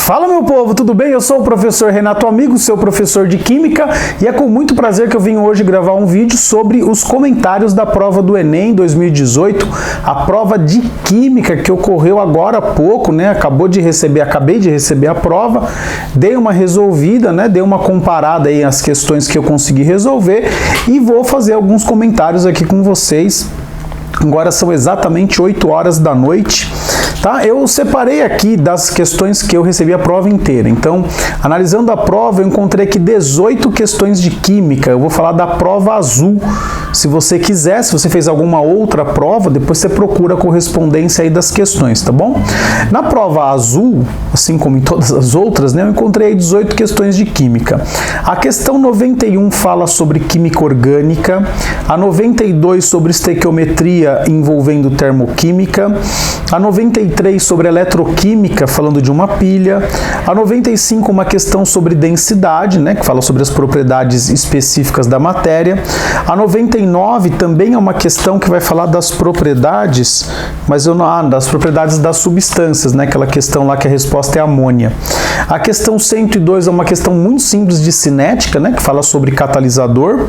Fala, meu povo, tudo bem? Eu sou o professor Renato Amigo, seu professor de Química, e é com muito prazer que eu vim hoje gravar um vídeo sobre os comentários da prova do Enem 2018, a prova de Química que ocorreu agora há pouco, né? Acabei de receber a prova, dei uma resolvida, né? Dei uma comparada aí as questões que eu consegui resolver e vou fazer alguns comentários aqui com vocês. Agora são exatamente 8 horas da noite. Tá? Eu separei aqui das questões que eu recebi a prova inteira. Então, analisando a prova, eu encontrei aqui 18 questões de Química. Eu vou falar da prova azul. Se você quiser, se você fez alguma outra prova, depois você procura a correspondência aí das questões, tá bom? Na prova azul, assim como em todas as outras, né, eu encontrei aí 18 questões de Química. A questão 91 fala sobre Química Orgânica, a 92 sobre estequiometria envolvendo termoquímica, a 93 sobre eletroquímica, falando de uma pilha, a 95 uma questão sobre densidade, né, que fala sobre as propriedades específicas da matéria, a 99 também é uma questão que vai falar das propriedades, mas eu não, das propriedades das substâncias, né, aquela questão lá que a resposta é amônia. A questão 102 é uma questão muito simples de cinética, né, que fala sobre catalisador.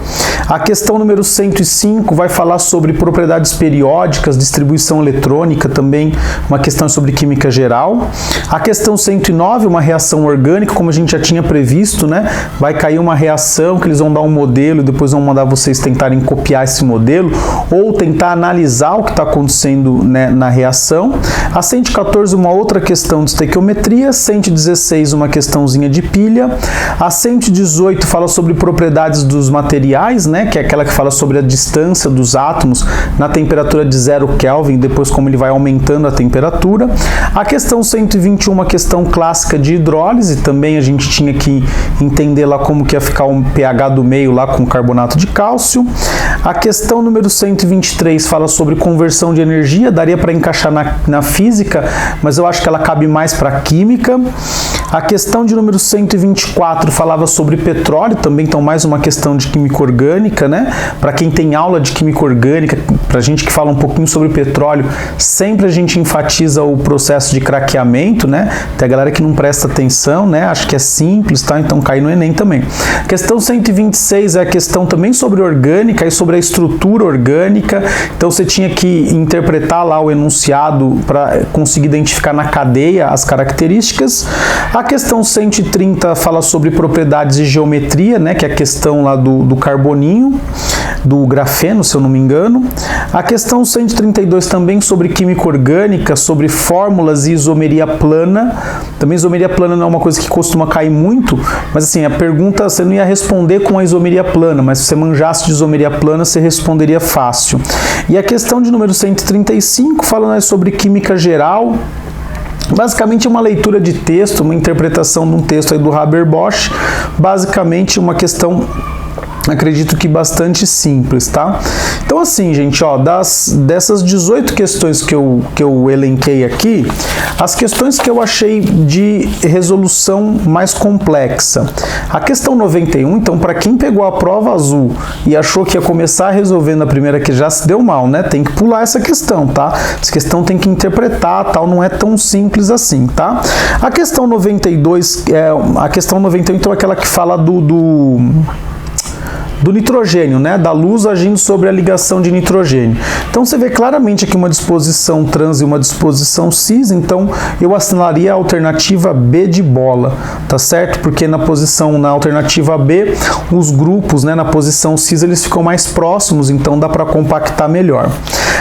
A questão número 105 vai falar sobre propriedades periódicas, distribuição eletrônica, também uma questão sobre química geral. A questão 109, uma reação orgânica, como a gente já tinha previsto, né? Vai cair uma reação que eles vão dar um modelo e depois vão mandar vocês tentarem copiar esse modelo ou tentar analisar o que está acontecendo, né, na reação. A 114, uma outra questão de estequiometria. 116, uma questãozinha de pilha. A 118 fala sobre propriedades dos materiais, né? Que é aquela que fala sobre a distância dos átomos na temperatura de 0 Kelvin, depois como ele vai aumentando a temperatura. A questão 121, uma questão clássica de hidrólise, também a gente tinha que entender lá como que ia ficar um pH do meio lá com carbonato de cálcio. A questão número 123 fala sobre conversão de energia, daria para encaixar na física, mas eu acho que ela cabe mais para a química. A questão de número 124 falava sobre petróleo, também então mais uma questão de química orgânica, né? Para quem tem aula de química orgânica, para a gente que fala um pouquinho sobre petróleo, sempre a gente enfatiza o processo de craqueamento, né? Tem a galera que não presta atenção, né? Acho que é simples, tá? Então cai no Enem também. A questão 126 é a questão também sobre orgânica e sobre a estrutura orgânica. Então você tinha que interpretar lá o enunciado para conseguir identificar na cadeia as características. A questão 130 fala sobre propriedades de geometria, né? Que é a questão lá do carboninho, do grafeno, se eu não me engano. A questão 132 também sobre química orgânica, sobre fórmulas e isomeria plana. Também isomeria plana não é uma coisa que costuma cair muito, mas assim, a pergunta você não ia responder com a isomeria plana, mas se você manjasse de isomeria plana, você responderia fácil. E a questão de número 135 fala sobre química geral. Basicamente uma leitura de texto, uma interpretação de um texto aí do Haber-Bosch, basicamente uma questão, acredito que bastante simples, tá? Então assim, gente, ó, dessas 18 questões que eu elenquei aqui, as questões que eu achei de resolução mais complexa. A questão 91, então, para quem pegou a prova azul e achou que ia começar resolvendo a primeira, que já se deu mal, né? Tem que pular essa questão, tá? Essa questão tem que interpretar, tal, não é tão simples assim, tá? A questão 92, a questão 91, então, é aquela que fala do nitrogênio, né? Da luz agindo sobre a ligação de nitrogênio. Então você vê claramente aqui uma disposição trans e uma disposição cis, então eu assinalaria a alternativa B de bola, tá certo? Porque na alternativa B, os grupos, né, na posição cis, eles ficam mais próximos, então dá para compactar melhor.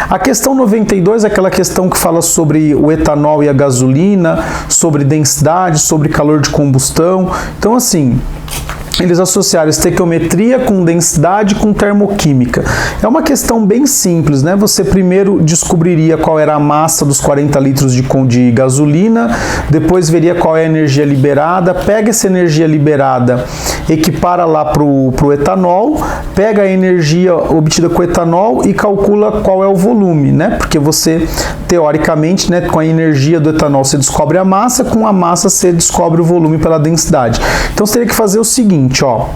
A questão 92 é aquela questão que fala sobre o etanol e a gasolina, sobre densidade, sobre calor de combustão. Então assim, eles associaram estequiometria com densidade com termoquímica. É uma questão bem simples, né? Você primeiro descobriria qual era a massa dos 40 litros de gasolina, depois veria qual é a energia liberada, pega essa energia liberada, equipara lá para o etanol, pega a energia obtida com o etanol e calcula qual é o volume, né? Porque você, teoricamente, né, com a energia do etanol você descobre a massa, com a massa você descobre o volume pela densidade. Então você teria que fazer o seguinte, ó.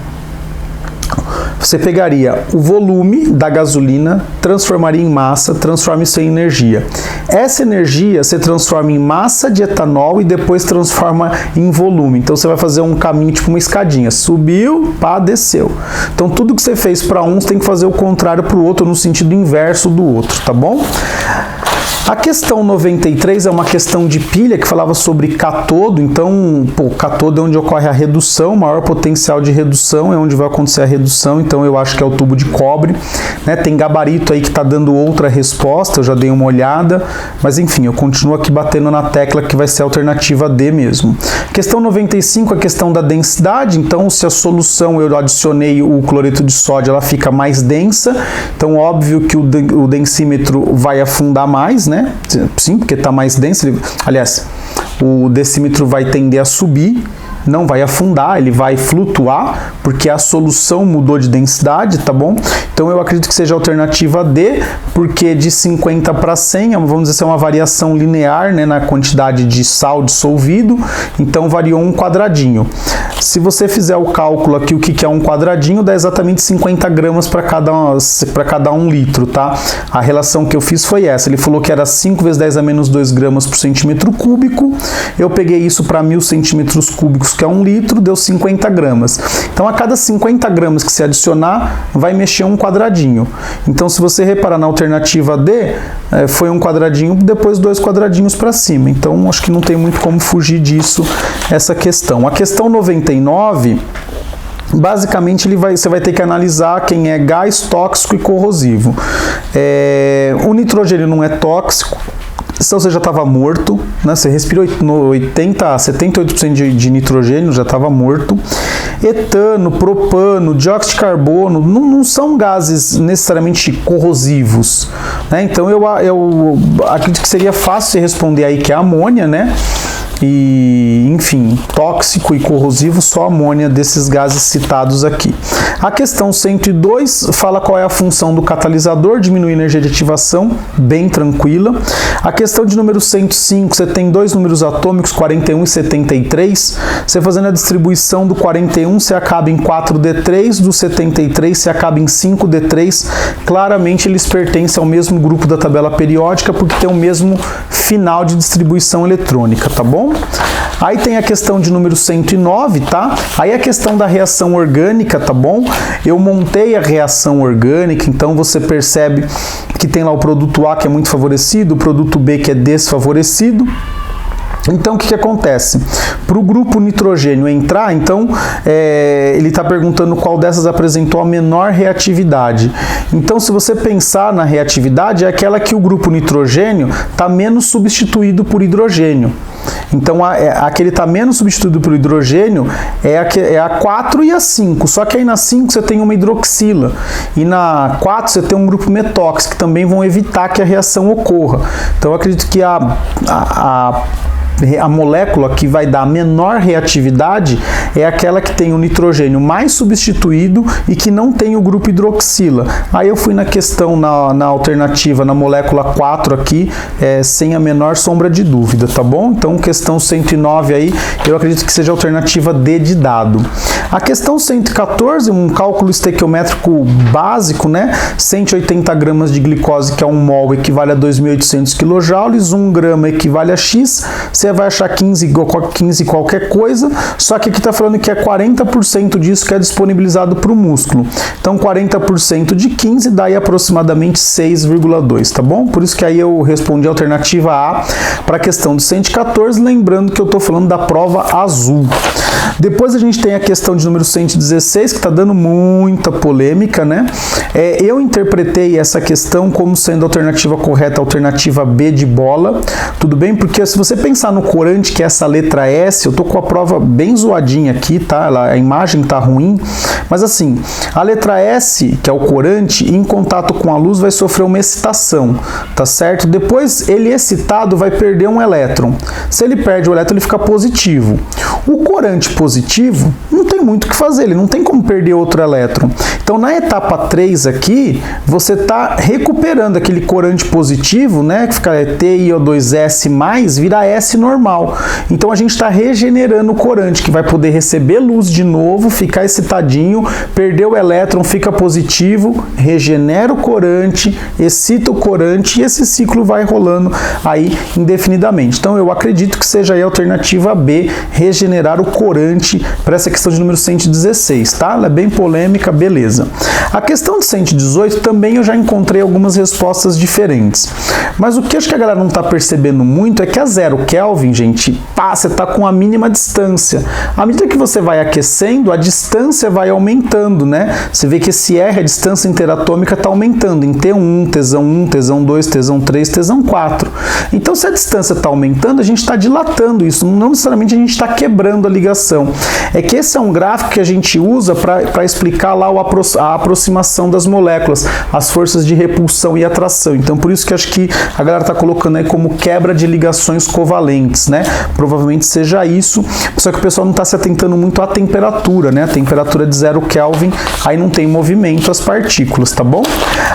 Você pegaria o volume da gasolina, transformaria em massa, transforma isso em energia. Essa energia você transforma em massa de etanol e depois transforma em volume. Então você vai fazer um caminho tipo uma escadinha. Subiu, pá, desceu. Então tudo que você fez para um, você tem que fazer o contrário para o outro, no sentido inverso do outro, tá bom? A questão 93 é uma questão de pilha que falava sobre catodo. Então, catodo é onde ocorre a redução, maior potencial de redução é onde vai acontecer a redução, então eu acho que é o tubo de cobre, né? Tem gabarito aí que está dando outra resposta, eu já dei uma olhada, mas enfim, eu continuo aqui batendo na tecla que vai ser a alternativa D mesmo. Questão 95, a questão da densidade. Então, se a solução eu adicionei o cloreto de sódio, ela fica mais densa, então óbvio que o densímetro vai afundar mais, né? Sim, porque está mais denso. Aliás, o decímetro vai tender a subir, não vai afundar, ele vai flutuar, porque a solução mudou de densidade, tá bom? Então eu acredito que seja a alternativa D, porque de 50 para 100, vamos dizer, é uma variação linear, né, na quantidade de sal dissolvido, então variou um quadradinho. Se você fizer o cálculo aqui, o que é um quadradinho, dá exatamente 50 gramas para cada 1 litro, tá? A relação que eu fiz foi essa, ele falou que era 5 vezes 10 a menos 2 gramas por centímetro cúbico, eu peguei isso para 1000 centímetros cúbicos, que é 1 litro, deu 50 gramas. Então, a cada 50 gramas que você adicionar, vai mexer um quadradinho. Então, se você reparar na alternativa D, foi um quadradinho, depois 2 quadradinhos para cima. Então, acho que não tem muito como fugir disso, essa questão. A questão 99... basicamente, você vai ter que analisar quem é gás tóxico e corrosivo. O nitrogênio não é tóxico, então você já estava morto, né? Você respirou 78% de nitrogênio, já estava morto. Etano, propano, dióxido de carbono, não são gases necessariamente corrosivos, né? Então eu acredito que seria fácil você responder aí que é amônia, né? E, enfim, tóxico e corrosivo, só amônia desses gases citados aqui. A questão 102 fala qual é a função do catalisador, diminuir a energia de ativação, bem tranquila. A questão de número 105, você tem 2 números atômicos, 41 e 73. Você fazendo a distribuição do 41, você acaba em 4D3, do 73 você acaba em 5D3. Claramente eles pertencem ao mesmo grupo da tabela periódica, porque tem o mesmo final de distribuição eletrônica, tá bom? Aí tem a questão de número 109, tá? Aí a questão da reação orgânica, tá bom? Eu montei a reação orgânica, então você percebe que tem lá o produto A que é muito favorecido, o produto B que é desfavorecido. Então, o que acontece? Para o grupo nitrogênio entrar, então, ele está perguntando qual dessas apresentou a menor reatividade. Então, se você pensar na reatividade, é aquela que o grupo nitrogênio está menos substituído por hidrogênio. Então, a que ele está menos substituído por hidrogênio é a 4 e a 5. Só que aí na 5 você tem uma hidroxila. E na 4 você tem um grupo metóx, que também vão evitar que a reação ocorra. Então, eu acredito que a molécula que vai dar a menor reatividade é aquela que tem o nitrogênio mais substituído e que não tem o grupo hidroxila. Aí eu fui na questão, na alternativa, na molécula 4 aqui, sem a menor sombra de dúvida, tá bom? Então, questão 109 aí, eu acredito que seja a alternativa D de dado. A questão 114, um cálculo estequiométrico básico, né? 180 gramas de glicose, que é 1 mol, equivale a 2.800 kJ, 1 grama equivale a X, você vai achar 15 qualquer coisa, só que aqui está falando que é 40% disso que é disponibilizado para o músculo. Então, 40% de 15 dá aí aproximadamente 6,2, tá bom? Por isso que aí eu respondi a alternativa A para a questão de 114, lembrando que eu estou falando da prova azul. Depois a gente tem a questão de número 116, que está dando muita polêmica, né? Eu interpretei essa questão como sendo a alternativa correta, a alternativa B de bola, tudo bem? Porque se você pensar no corante, que é essa letra S, eu tô com a prova bem zoadinha aqui, tá? A imagem tá ruim, mas assim, a letra S, que é o corante, em contato com a luz vai sofrer uma excitação, tá certo? Depois, ele excitado vai perder um elétron. Se ele perde o elétron, ele fica positivo. O corante corante positivo, não tem muito o que fazer, ele não tem como perder outro elétron. Então, na etapa 3 aqui, você está recuperando aquele corante positivo, né, que fica TiO2S+, vira S normal. Então, a gente está regenerando o corante, que vai poder receber luz de novo, ficar excitadinho, perder o elétron, fica positivo, regenera o corante, excita o corante e esse ciclo vai rolando aí indefinidamente. Então, eu acredito que seja aí a alternativa B, regenerar o corante para essa questão de número 116, tá? Ela é bem polêmica, beleza. A questão de 118 também eu já encontrei algumas respostas diferentes. Mas o que acho que a galera não está percebendo muito é que a 0 Kelvin, gente, você está com a mínima distância. À medida que você vai aquecendo, a distância vai aumentando, né? Você vê que esse R, a distância interatômica, está aumentando em T1, tesão 1, tesão 2, tesão 3, tesão 4. Então, se a distância está aumentando, a gente está dilatando isso, não necessariamente a gente está quebrando a ligação. É que esse é um gráfico que a gente usa para explicar lá a aproximação das moléculas, as forças de repulsão e atração. Então, por isso que acho que a galera está colocando aí como quebra de ligações covalentes, né? Provavelmente seja isso, só que o pessoal não está se atentando muito à temperatura, né? A temperatura de 0 Kelvin, aí não tem movimento as partículas, tá bom?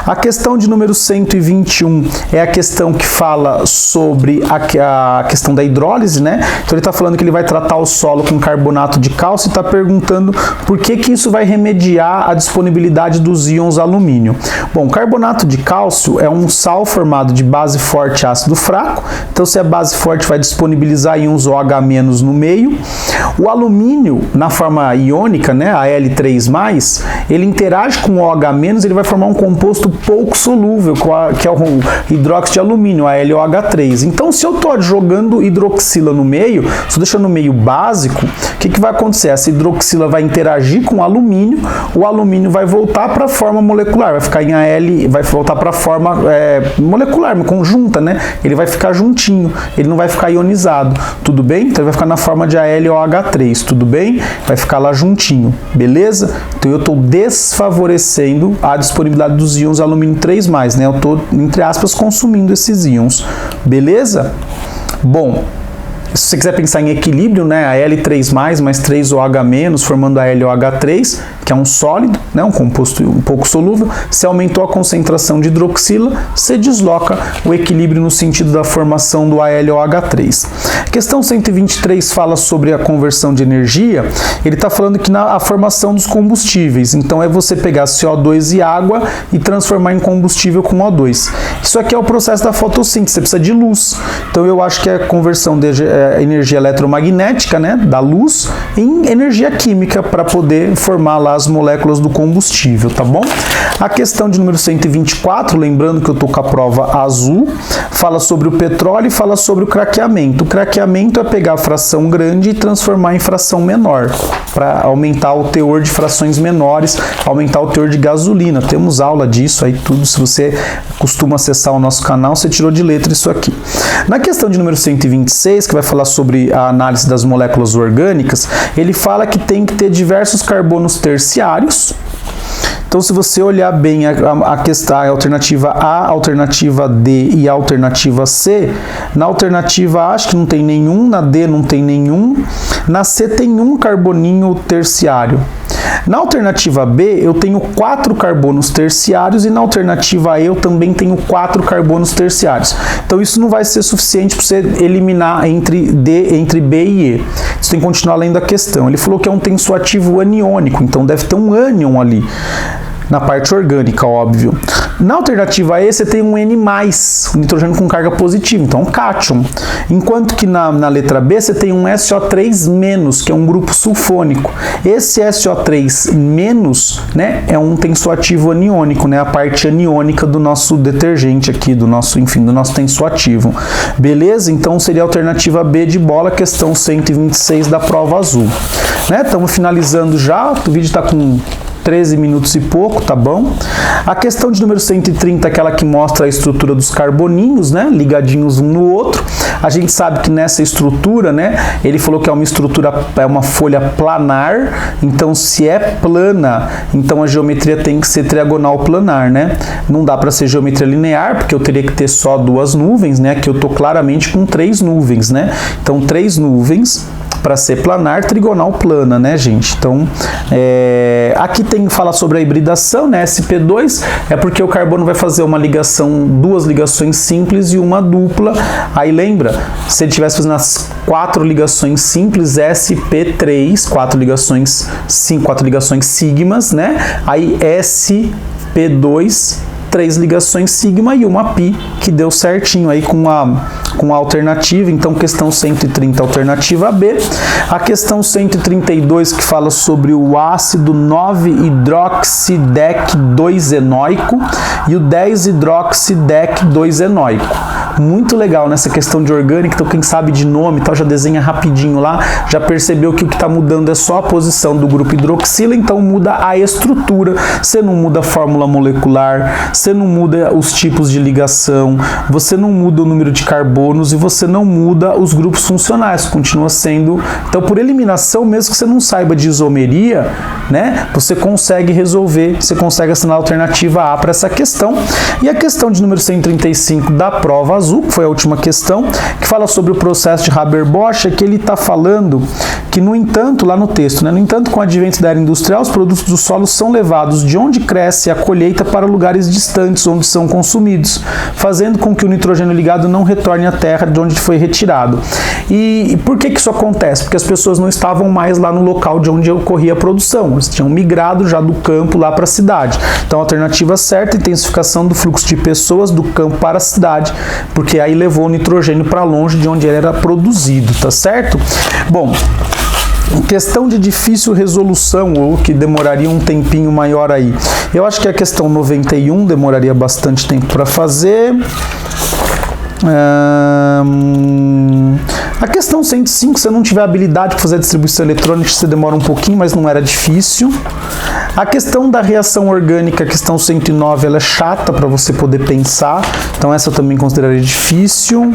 A questão de número 121 é a questão que fala sobre a questão da hidrólise, né? Então ele está falando que ele vai tratar o solo com carbonato de cálcio e está perguntando por que isso vai remediar a disponibilidade dos íons alumínio. Bom, carbonato de cálcio é um sal formado de base forte e ácido fraco, então se é base forte vai disponibilizar íons OH- no meio. O alumínio, na forma iônica, né, Al3+, ele interage com o OH-, ele vai formar um composto pouco solúvel, que é o hidróxido de alumínio, AlOH3. Então, se eu estou jogando hidroxila no meio, se eu deixar no meio básico, o que vai acontecer? Essa hidroxila vai interagir com o alumínio vai voltar para a forma molecular, vai ficar em Al, vai voltar para a forma molecular, conjunta, né? Ele vai ficar juntinho, ele não vai ficar ionizado, tudo bem? Então ele vai ficar na forma de AlOH3, tudo bem? Vai ficar lá juntinho, beleza? Então eu estou desfavorecendo a disponibilidade dos íons alumínio 3+, né? Eu estou, entre aspas, consumindo esses íons, beleza? Bom, se você quiser pensar em equilíbrio, né, a L3+, mais 3OH-, formando a LOH3, que é um sólido, né, um composto um pouco solúvel, se aumentou a concentração de hidroxila, você desloca o equilíbrio no sentido da formação do AlOH3. Questão 123 fala sobre a conversão de energia, ele está falando que a formação dos combustíveis, então é você pegar CO2 e água e transformar em combustível com O2. Isso aqui é o processo da fotossíntese, você precisa de luz, então eu acho que é a conversão de energia eletromagnética, né, da luz, em energia química para poder formar lá as moléculas do combustível, tá bom? A questão de número 124, lembrando que eu estou com a prova azul, fala sobre o petróleo e fala sobre o craqueamento. O craqueamento é pegar a fração grande e transformar em fração menor, para aumentar o teor de frações menores, aumentar o teor de gasolina. Temos aula disso aí tudo, se você costuma acessar o nosso canal, você tirou de letra isso aqui. Na questão de número 126, que vai falar sobre a análise das moléculas orgânicas, ele fala que tem que ter diversos carbonos terciários. Então, se você olhar bem a questão, a alternativa A, a alternativa D e a alternativa C, na alternativa A acho que não tem nenhum, na D não tem nenhum, na C tem um carboninho terciário. Na alternativa B, eu tenho 4 carbonos terciários e na alternativa E eu também tenho 4 carbonos terciários. Então isso não vai ser suficiente para você eliminar entre B e E. Você tem que continuar lendo a questão. Ele falou que é um tensoativo aniônico, então deve ter um ânion ali. Na parte orgânica, óbvio. Na alternativa E, você tem um N+, um nitrogênio com carga positiva, então um cátion. Enquanto que na letra B, você tem um SO3-, que é um grupo sulfônico. Esse SO3-, né, é um tensoativo aniônico, né, a parte aniônica do nosso detergente aqui, do nosso tensoativo. Beleza? Então seria a alternativa B de bola, questão 126 da prova azul. Estamos finalizando já, o vídeo está com 13 minutos e pouco, tá bom? A questão de número 130, aquela que mostra a estrutura dos carboninhos, né, ligadinhos um no outro. A gente sabe que nessa estrutura, né, ele falou que é uma estrutura, é uma folha planar, então se é plana, então a geometria tem que ser triagonal planar, né? Não dá para ser geometria linear, porque eu teria que ter só 2 nuvens, né? Aqui eu tô claramente com 3 nuvens, né? Então 3 nuvens, para ser planar, trigonal plana, né, gente? Então, aqui fala sobre a hibridação, né? sp2 é porque o carbono vai fazer uma ligação, duas ligações simples e uma dupla. Aí lembra, se ele estivesse fazendo as 4 ligações simples, sp3, 4 ligações sigmas, né? Aí sp2, 3 ligações sigma e uma pi, que deu certinho aí com a alternativa. Então, questão 130, alternativa B. A questão 132, que fala sobre o ácido 9-hidroxidec-2-enoico e o 10-hidroxidec-2-enoico. Muito legal nessa questão de orgânica, então quem sabe de nome tal, já desenha rapidinho lá, já percebeu que o que está mudando é só a posição do grupo hidroxila, então muda a estrutura, você não muda a fórmula molecular, você não muda os tipos de ligação, você não muda o número de carbonos e você não muda os grupos funcionais, continua sendo. Então, por eliminação, mesmo que você não saiba de isomeria, né, você consegue resolver, você consegue assinar a alternativa A para essa questão. E a questão de número 135 da prova azul, que foi a última questão, que fala sobre o processo de Haber-Bosch, é que ele está falando que, no entanto, lá no texto, né, no entanto, com o advento da era industrial, os produtos do solo são levados de onde cresce a colheita para lugares distantes onde são consumidos, fazendo com que o nitrogênio ligado não retorne à terra de onde foi retirado. E por que isso acontece? Porque as pessoas não estavam mais lá no local de onde ocorria a produção, eles tinham migrado já do campo lá para a cidade. Então, a alternativa certa, intensificação do fluxo de pessoas do campo para a cidade, porque aí levou o nitrogênio para longe de onde ele era produzido, tá certo? Bom, questão de difícil resolução, ou que demoraria um tempinho maior aí. Eu acho que a questão 91 demoraria bastante tempo para fazer. A questão 105, se você não tiver habilidade para fazer a distribuição eletrônica, você demora um pouquinho, mas não era difícil. A questão da reação orgânica, a questão 109, ela é chata para você poder pensar, então essa eu também consideraria difícil.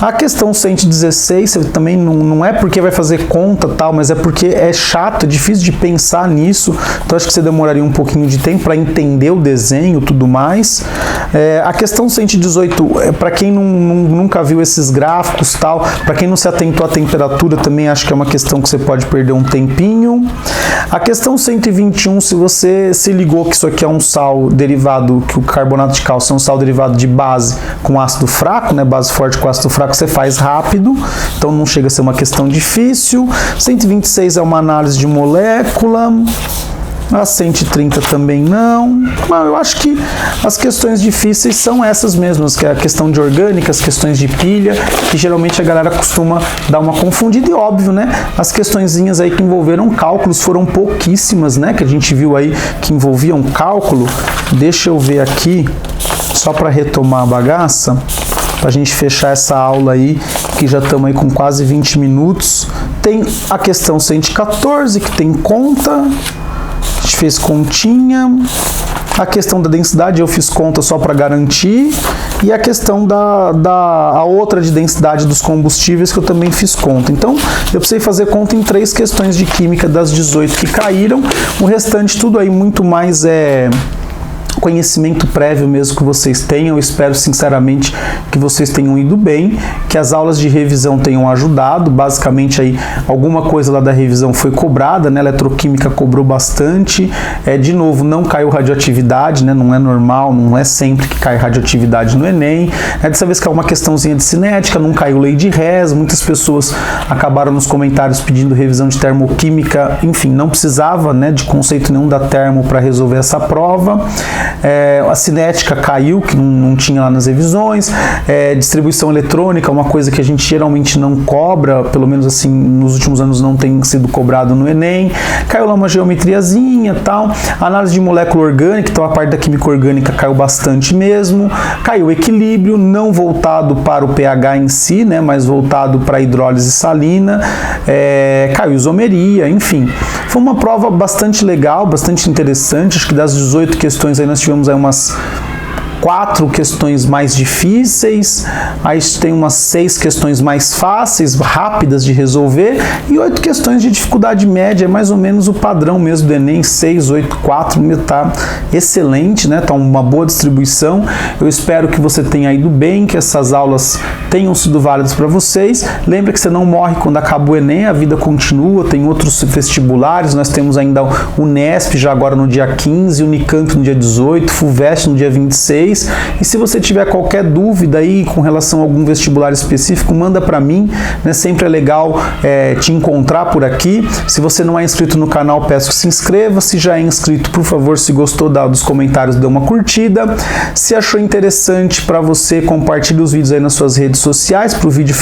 A questão 116 também não é porque vai fazer conta tal, mas é porque é chato, é difícil de pensar nisso, então acho que você demoraria um pouquinho de tempo para entender o desenho e tudo mais. A questão 118, para quem nunca viu esses gráficos tal, para quem não se atentou à temperatura, também acho que é uma questão que você pode perder um tempinho. A questão 121, se você se ligou que isso aqui é um sal derivado, que o carbonato de cálcio é um sal derivado de base com ácido fraco, né, base forte com ácido fraco, você faz rápido, então não chega a ser uma questão difícil. 126 é uma análise de molécula. A 130 também não. Mas eu acho que as questões difíceis são essas mesmas, que é a questão de orgânica, as questões de pilha, que geralmente a galera costuma dar uma confundida, e óbvio, né? As questõezinhas aí que envolveram cálculos foram pouquíssimas, né? Que a gente viu aí que envolviam cálculo. Deixa eu ver aqui, só para retomar a bagaça, para a gente fechar essa aula aí, que já estamos aí com quase 20 minutos. Tem a questão 114, que tem conta. A gente fez continha. A questão da densidade eu fiz conta só para garantir. E a questão a outra de densidade dos combustíveis, que eu também fiz conta. Então, eu precisei fazer conta em 3 questões de química das 18 que caíram. O restante tudo aí muito mais conhecimento prévio mesmo que vocês tenham. Eu espero sinceramente que vocês tenham ido bem, que as aulas de revisão tenham ajudado. Basicamente aí alguma coisa lá da revisão foi cobrada, né? Eletroquímica cobrou bastante. De novo, não caiu radioatividade, né? Não é normal, não é sempre que cai radioatividade no Enem. Dessa vez caiu uma questãozinha de cinética, não caiu lei de Hess. Muitas pessoas acabaram nos comentários pedindo revisão de termoquímica. Enfim, não precisava, né, de conceito nenhum da termo para resolver essa prova. A cinética caiu, que não tinha lá nas revisões. Distribuição eletrônica, uma coisa que a gente geralmente não cobra, pelo menos assim, nos últimos anos não tem sido cobrado no Enem. Caiu lá uma geometriazinha e tal. Análise de molécula orgânica, então a parte da química orgânica caiu bastante mesmo. Caiu equilíbrio, não voltado para o pH em si, né, mas voltado para a hidrólise salina. Caiu isomeria, enfim. Foi uma prova bastante legal, bastante interessante. Acho que das 18 questões aí nós tivemos aí umas 4 questões mais difíceis, aí tem umas 6 questões mais fáceis, rápidas de resolver, e 8 questões de dificuldade média, é mais ou menos o padrão mesmo do Enem, 6, 8, 4, tá excelente, né? Tá uma boa distribuição. Eu espero que você tenha ido bem, que essas aulas tenham sido válidas para vocês. Lembra que você não morre quando acaba o Enem, a vida continua, tem outros vestibulares, nós temos ainda o Unesp já agora no dia 15, Unicamp no dia 18, FUVEST no dia 26, e se você tiver qualquer dúvida aí com relação a algum vestibular específico, manda para mim, né? Sempre é legal te encontrar por aqui. Se você não é inscrito no canal, peço que se inscreva. Se já é inscrito, por favor, se gostou dos comentários, dê uma curtida. Se achou interessante para você, compartilhe os vídeos aí nas suas redes sociais para o vídeo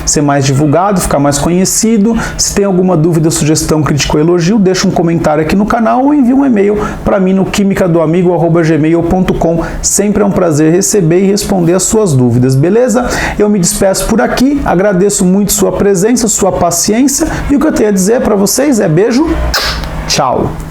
ser mais divulgado, ficar mais conhecido. Se tem alguma dúvida, sugestão, crítica ou elogio, deixa um comentário aqui no canal ou envie um e-mail para mim no quimicadoamigo@gmail.com. Sempre é um prazer receber e responder as suas dúvidas, beleza? Eu me despeço por aqui, agradeço muito sua presença, sua paciência, e o que eu tenho a dizer para vocês é beijo, tchau!